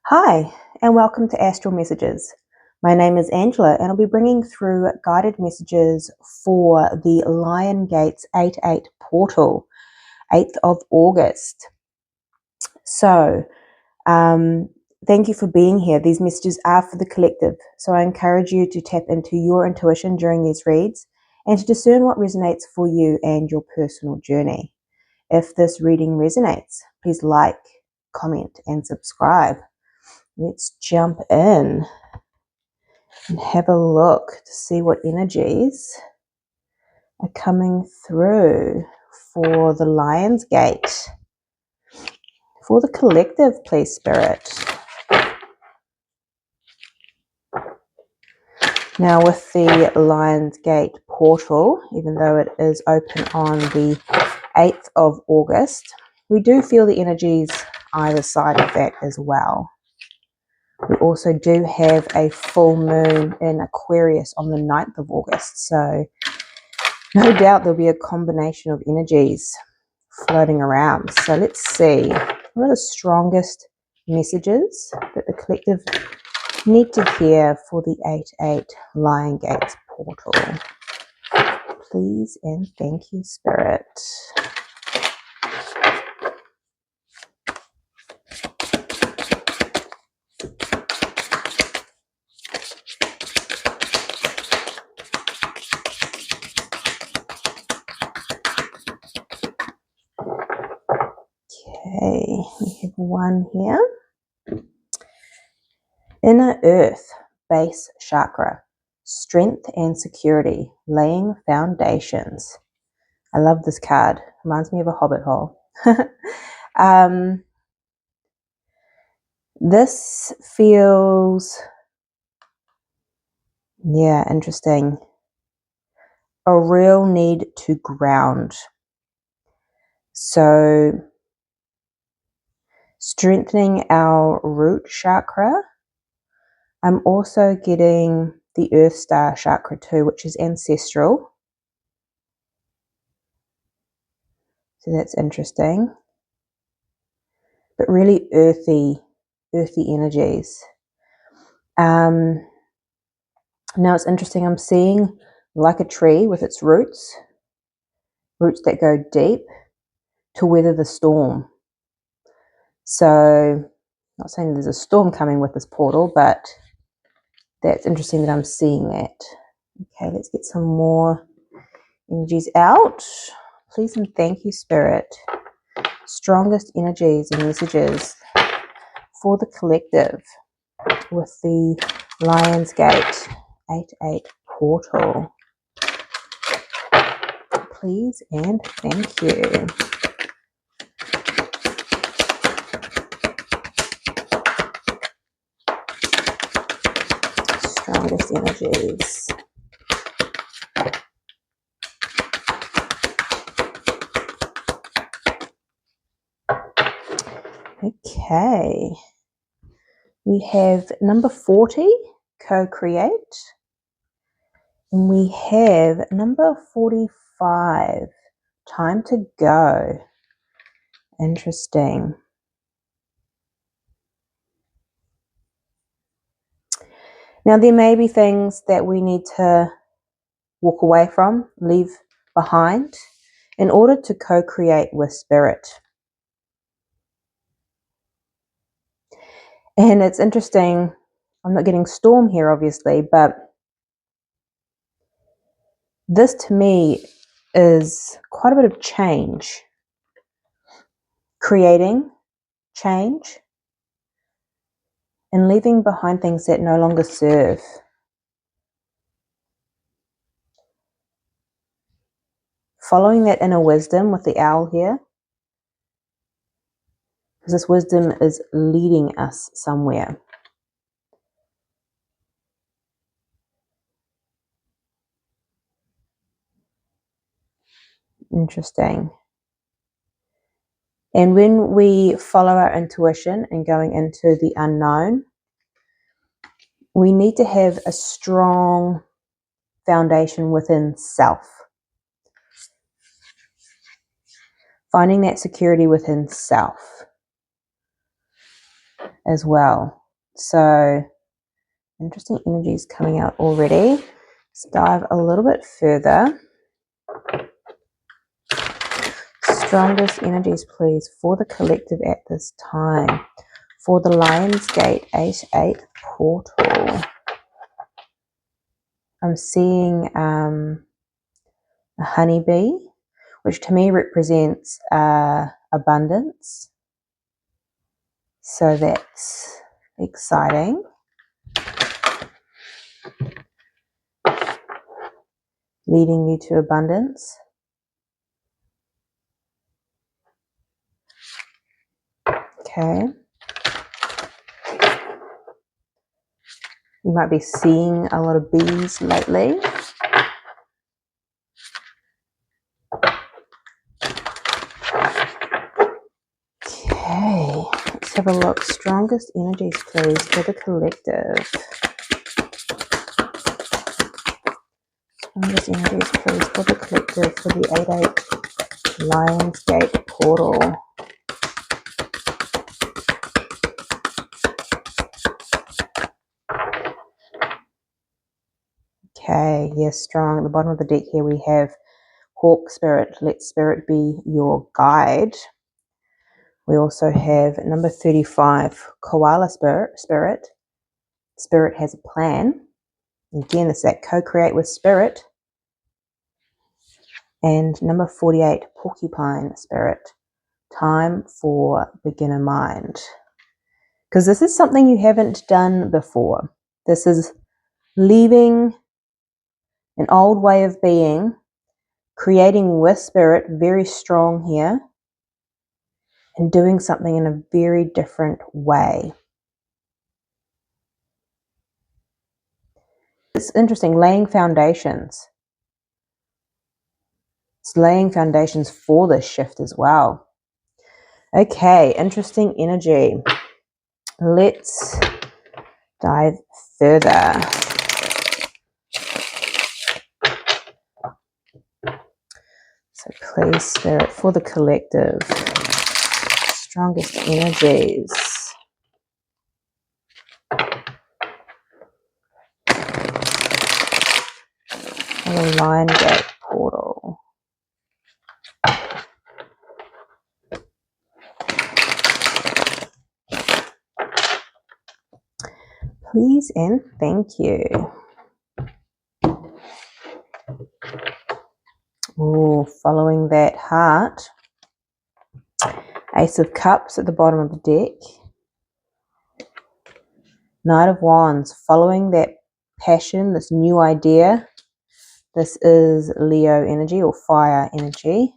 Hi, and welcome to Astral Messages. My name is Angela, and I'll be bringing through guided messages for the Lion Gates 8-8 portal, 8th of August. So, thank you for being here. These messages are for the collective, so I encourage you to tap into your intuition during these reads and to discern what resonates for you and your personal journey. If this reading resonates, please like, comment, and subscribe. Let's jump in and have a look to see what energies are coming through for the Lion's Gate, for the collective, please, Spirit. Now, with the Lion's Gate portal, even though it is open on the 8th of August, we do feel the energies either side of that as well. We also do have a full moon in Aquarius on the 9th of August, so no doubt there'll be a combination of energies floating around. So let's see, what are the strongest messages that the collective need to hear for the 8-8 Lion Gates portal? Please and thank you, Spirit. Okay, we have one here. Inner Earth, base chakra, strength and security, laying foundations. I love this card. Reminds me of a hobbit hole. This feels, interesting. A real need to ground. So, strengthening our root chakra. I'm also getting the Earth Star chakra too, which is ancestral. So that's interesting. But really earthy energies. Now it's interesting, I'm seeing like a tree with its roots that go deep to weather the storm. So, not saying there's a storm coming with this portal, but that's interesting that I'm seeing that. Okay, let's get some more energies out. Please and thank you, Spirit. Strongest energies and messages for the collective with the Lion's Gate 8-8 portal. Please and thank you. Strongest energies. Okay. We have number 40, co-create. And we have number 45, time to go. Interesting. Now, there may be things that we need to walk away from, leave behind, in order to co-create with Spirit. And it's interesting, I'm not getting storm here, obviously, but this to me is quite a bit of change. Creating change and leaving behind things that no longer serve. Following that inner wisdom with the owl here, because this wisdom is leading us somewhere. Interesting. And when we follow our intuition and going into the unknown, we need to have a strong foundation within self. Finding that security within self. as well. So interesting energies coming out already. Let's dive a little bit further. Strongest energies, please, for the collective at this time. For the Lion's Gate 8-8 portal. I'm seeing a honeybee, which to me represents abundance. So that's exciting. Leading you to abundance. Okay. You might be seeing a lot of bees lately. Okay, let's have a look. Strongest energies, please, for the collective. Strongest energies, please, for the collective, for the 8-8 Lion's Gate portal. Okay, yes, strong. At the bottom of the deck here we have Hawk Spirit. Let Spirit be your guide. We also have number 35, Koala Spirit. Spirit has a plan. Again, it's that co-create with Spirit. And number 48, Porcupine Spirit. Time for beginner mind. Because this is something you haven't done before. This is leaving an old way of being, creating with Spirit, very strong here, and doing something in a very different way. It's interesting, laying foundations. It's laying foundations for this shift as well. Okay, interesting energy. Let's dive further. So please, Spirit, for the collective, strongest energies. For the Lion Gate portal. Please and thank you. Oh, following that heart. Ace of Cups at the bottom of the deck. Knight of Wands, following that passion, this new idea. This is Leo energy or fire energy.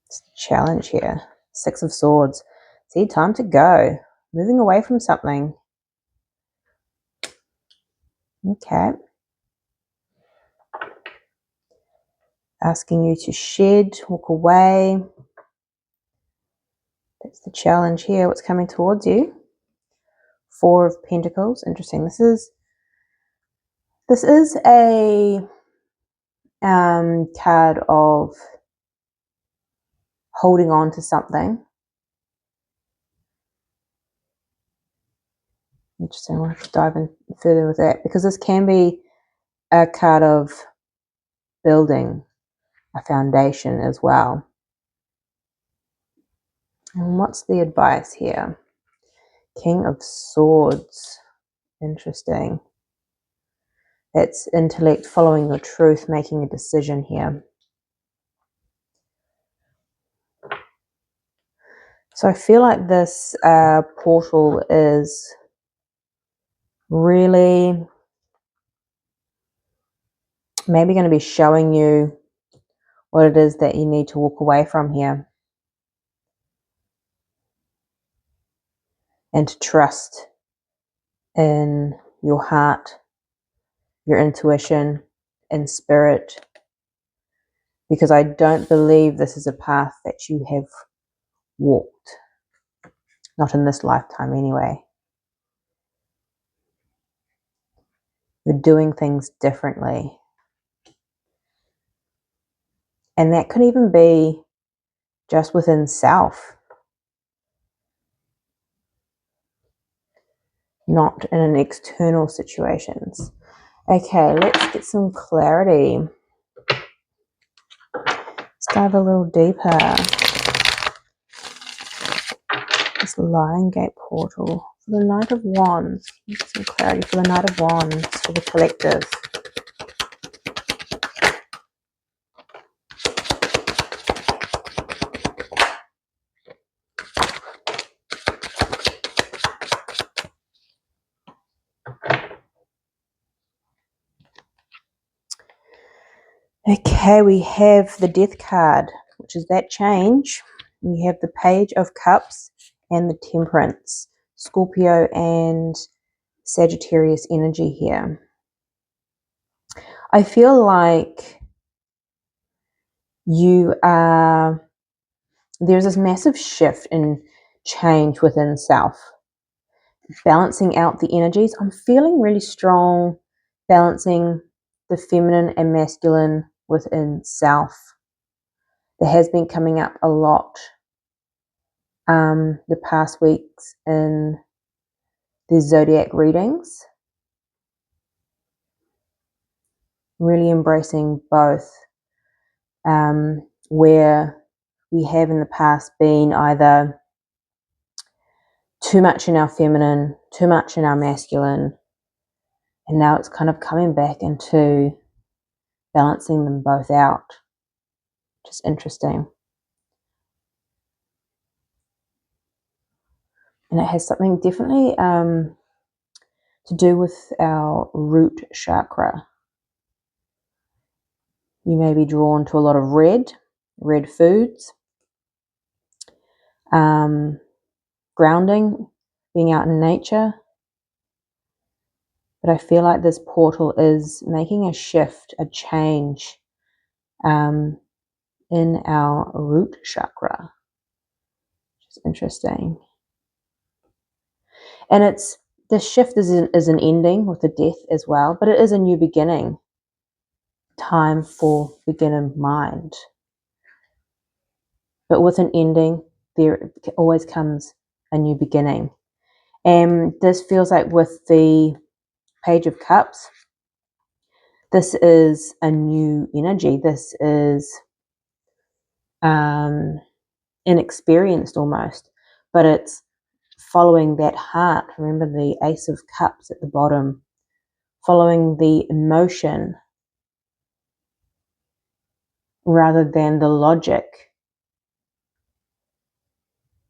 It's a challenge here. Six of Swords. See, time to go. Moving away from something. Okay. Asking you to shed, walk away. That's the challenge here. What's coming towards you? Four of Pentacles. Interesting. This is a card of holding on to something. Interesting. We'll have to dive in further with that because this can be a card of building a foundation as well. And what's the advice here? King of Swords. Interesting. It's intellect, following your truth, making a decision here. So I feel like this portal is really maybe going to be showing you what it is that you need to walk away from here. And to trust in your heart, your intuition, and spirit. Because I don't believe this is a path that you have walked. Not in this lifetime anyway. You're doing things differently. And that could even be just within self, not in an external situations. Okay, let's get some clarity. Let's dive a little deeper. This Lion Gate portal for the Knight of Wands. Get some clarity for the Knight of Wands for the collective. Okay, we have the Death card, which is that change. We have the Page of Cups and the Temperance. Scorpio and Sagittarius energy here. I feel like there's this massive shift in change within self. Balancing out the energies. I'm feeling really strong balancing the feminine and masculine within self. That has been coming up a lot the past weeks in the zodiac readings. Really embracing both, where we have in the past been either too much in our feminine, too much in our masculine, and now it's kind of coming back into balancing them both out, which is interesting. And it has something definitely to do with our root chakra. You may be drawn to a lot of red foods, grounding, being out in nature. But I feel like this portal is making a shift, a change in our root chakra, which is interesting. And the shift is an ending with the death as well, but it is a new beginning. Time for beginner mind. But with an ending, there always comes a new beginning. And this feels like with the Page of Cups, this is a new energy. This is inexperienced almost, but it's following that heart. Remember the Ace of Cups at the bottom, following the emotion rather than the logic,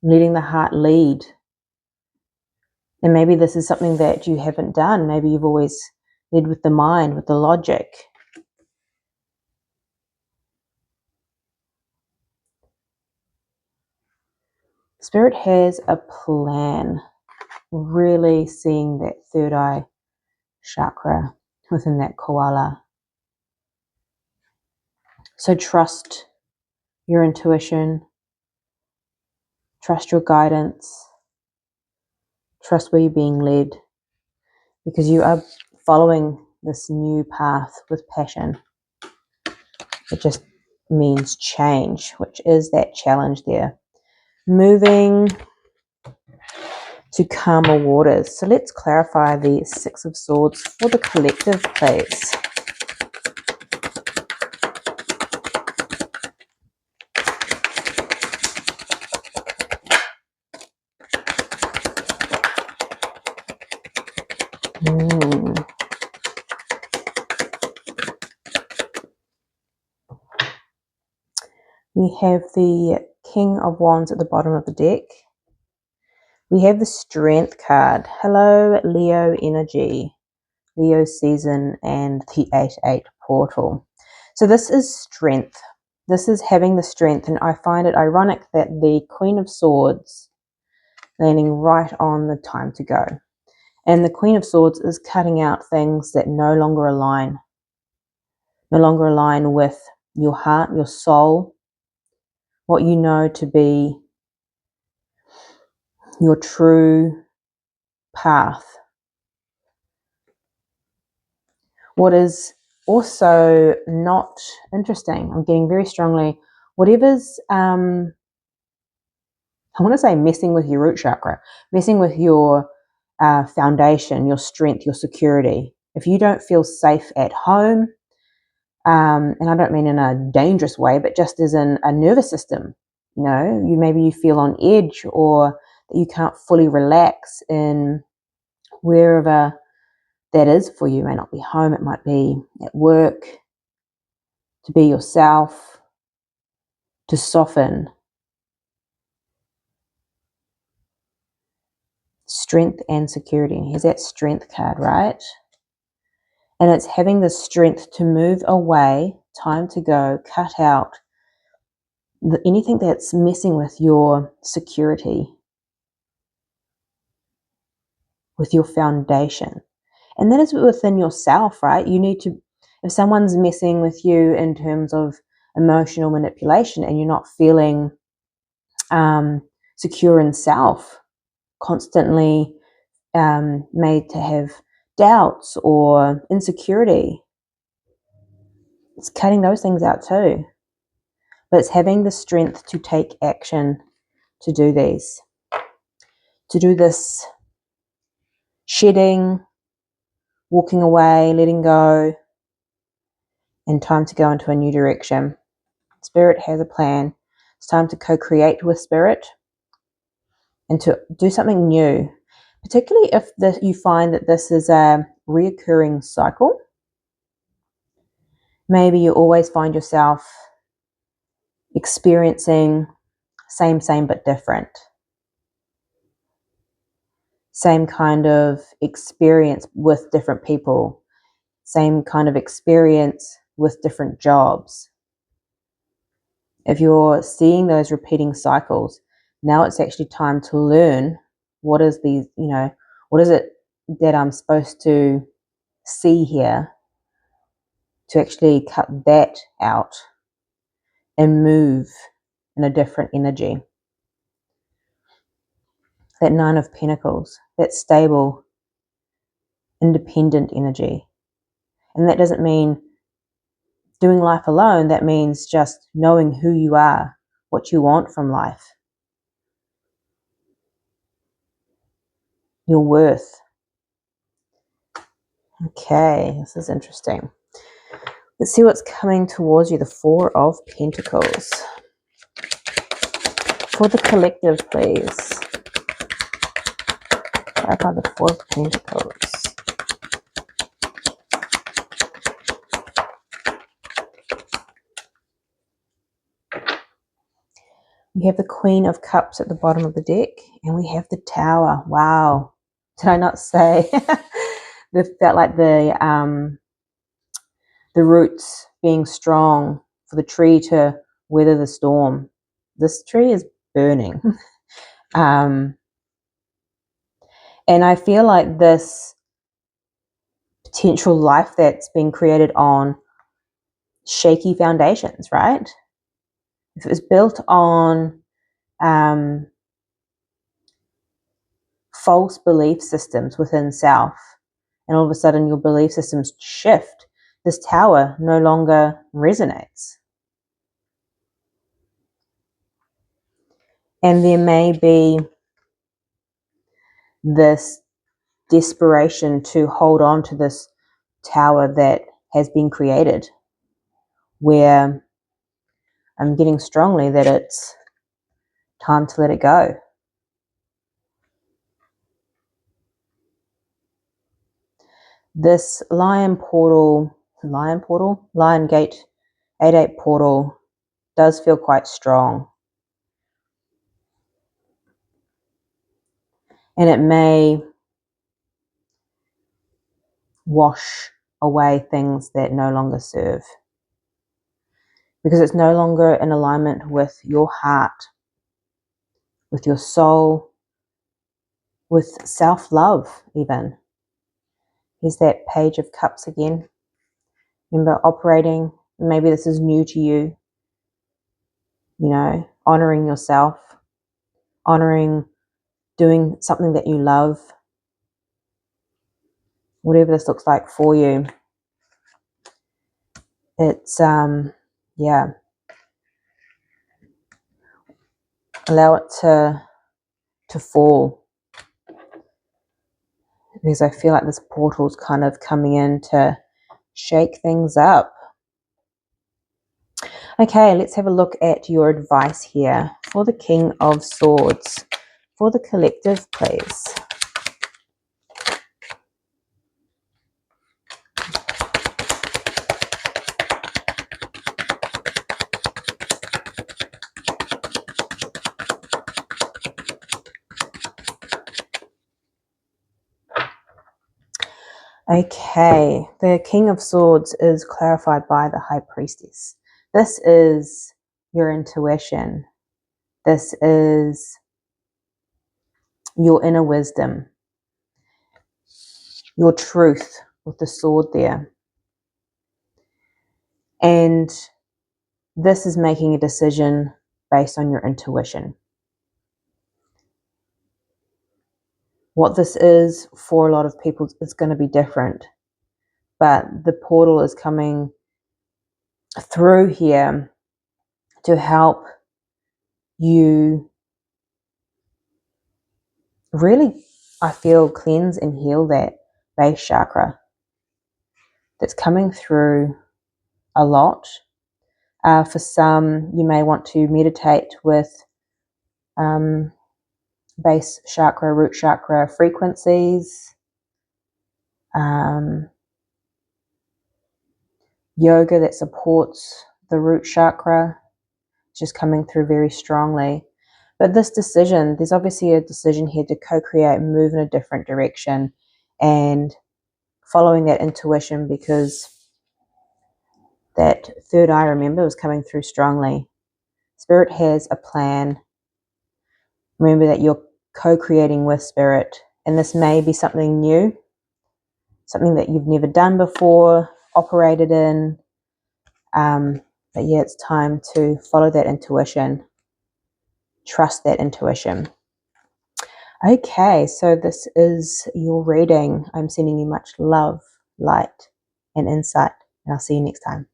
letting the heart lead. And maybe this is something that you haven't done. Maybe you've always led with the mind, with the logic. Spirit has a plan. Really seeing that third eye chakra within that koala. So trust your intuition, trust your guidance, trust where you're being led, because you are following this new path with passion. It just means change, which is that challenge there. Moving to calmer waters. So let's clarify the Six of Swords for the collective, please. We have the King of Wands at the bottom of the deck. We have the Strength card. Hello, Leo energy, Leo season, and the 8-8 portal. So this is strength. This is having the strength, and I find it ironic that the Queen of Swords landing right on the time to go. And the Queen of Swords is cutting out things that no longer align with your heart, your soul, what you know to be your true path. What is also not interesting, I'm getting very strongly, whatever's I want to say messing with your root chakra, messing with your foundation, your strength, your security. If you don't feel safe at home, and I don't mean in a dangerous way, but just as in a nervous system, maybe you feel on edge, or that you can't fully relax in wherever that is for you. It may not be home, it might be at work, to be yourself, to soften. Strength and security. Here's that strength card, right? And it's having the strength to move away, time to go, cut out anything that's messing with your security, with your foundation. And that is within yourself, right? You need to, if someone's messing with you in terms of emotional manipulation and you're not feeling secure in self, constantly made to have doubts or insecurity, it's cutting those things out too. But it's having the strength to take action to do these, to do this shedding, walking away, letting go, and time to go into a new direction. Spirit has a plan. It's time to co-create with Spirit and to do something new, particularly if you find that this is a reoccurring cycle. Maybe you always find yourself experiencing same but different. Same kind of experience with different people. Same kind of experience with different jobs. If you're seeing those repeating cycles, now it's actually time to learn what is it that I'm supposed to see here, to actually cut that out and move in a different energy. That Nine of Pentacles, that stable, independent energy. And that doesn't mean doing life alone. That means just knowing who you are, what you want from life, your worth. Okay, this is interesting. Let's see what's coming towards you. The Four of Pentacles. For the collective, please. Clarify the Four of Pentacles. We have the Queen of Cups at the bottom of the deck, and we have the Tower. Wow. Did I not say? It felt like the roots being strong for the tree to weather the storm. This tree is burning. And I feel like this potential life that's been created on shaky foundations, right? If it was built on false belief systems within self, and all of a sudden your belief systems shift, this tower no longer resonates. And there may be this desperation to hold on to this tower that has been created, where I'm getting strongly that it's time to let it go. This Lion Gate 8-8 portal does feel quite strong. And it may wash away things that no longer serve, because it's no longer in alignment with your heart, with your soul, with self-love even. Here's that Page of Cups again. Remember, operating, maybe this is new to you, honoring yourself, honoring doing something that you love, whatever this looks like for you. It's, allow it to to fall, because I feel like this portal's kind of coming in to shake things up. Okay, let's have a look at your advice here for the King of Swords, for the collective, please. Okay, the King of Swords is clarified by the High Priestess. This is your intuition. This is your inner wisdom, your truth with the sword there. And this is making a decision based on your intuition. What this is for a lot of people is going to be different, but the portal is coming through here to help you really, I feel, cleanse and heal that base chakra that's coming through a lot. For some, you may want to meditate with base chakra, root chakra frequencies, yoga that supports the root chakra, just coming through very strongly. But this decision, there's obviously a decision here to co-create, move in a different direction, and following that intuition, because that third eye, remember, was coming through strongly. Spirit has a plan. Remember that you're co-creating with Spirit, and this may be something new, something that you've never done before, operated in. But yeah, it's time to follow that intuition. Trust that intuition. Okay, so this is your reading. I'm sending you much love, light, and insight, and I'll see you next time.